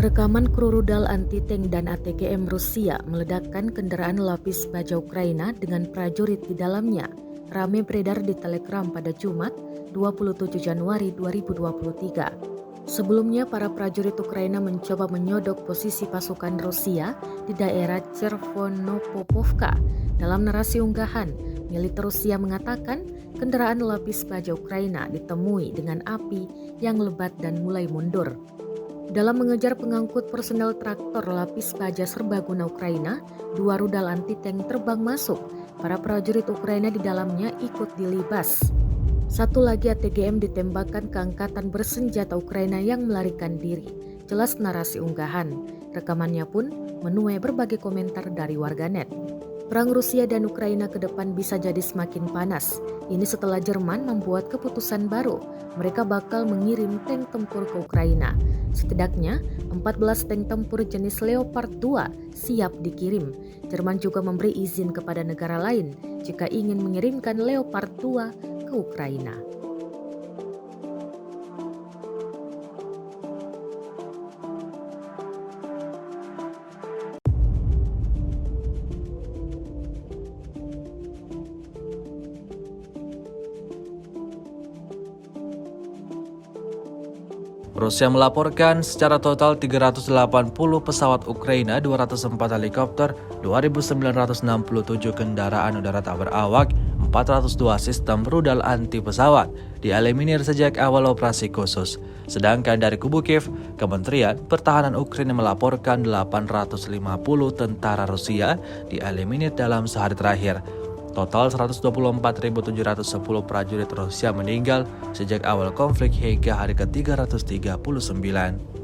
Rekaman kru rudal anti-tank dan ATGM Rusia meledakkan kendaraan lapis baja Ukraina dengan prajurit di dalamnya. Ramai beredar di Telegram pada Jumat, 27 Januari 2023. Sebelumnya, para prajurit Ukraina mencoba menyodok posisi pasukan Rusia di daerah Chervonopopovka. Dalam narasi unggahan, militer Rusia mengatakan kendaraan lapis baja Ukraina ditemui dengan api yang lebat dan mulai mundur. Dalam mengejar pengangkut personel traktor lapis baja serbaguna Ukraina, 2 rudal anti-tank terbang masuk. Para prajurit Ukraina di dalamnya ikut dilibas. Satu lagi ATGM ditembakkan ke angkatan bersenjata Ukraina yang melarikan diri. Jelas narasi unggahan. Rekamannya pun menuai berbagai komentar dari warganet. Perang Rusia dan Ukraina ke depan bisa jadi semakin panas. Ini setelah Jerman membuat keputusan baru. Mereka bakal mengirim tank tempur ke Ukraina. Setidaknya 14 tank tempur jenis Leopard 2 siap dikirim. Jerman juga memberi izin kepada negara lain jika ingin mengirimkan Leopard 2 ke Ukraina. Rusia melaporkan secara total 380 pesawat Ukraina, 204 helikopter, 2.967 kendaraan udara tak berawak, 402 sistem rudal anti pesawat dieliminir sejak awal operasi khusus. Sedangkan dari kubu Kiev, Kementerian Pertahanan Ukraina melaporkan 850 tentara Rusia dieliminir dalam sehari terakhir. Total 124.710 prajurit Rusia meninggal sejak awal konflik hingga hari ke-339.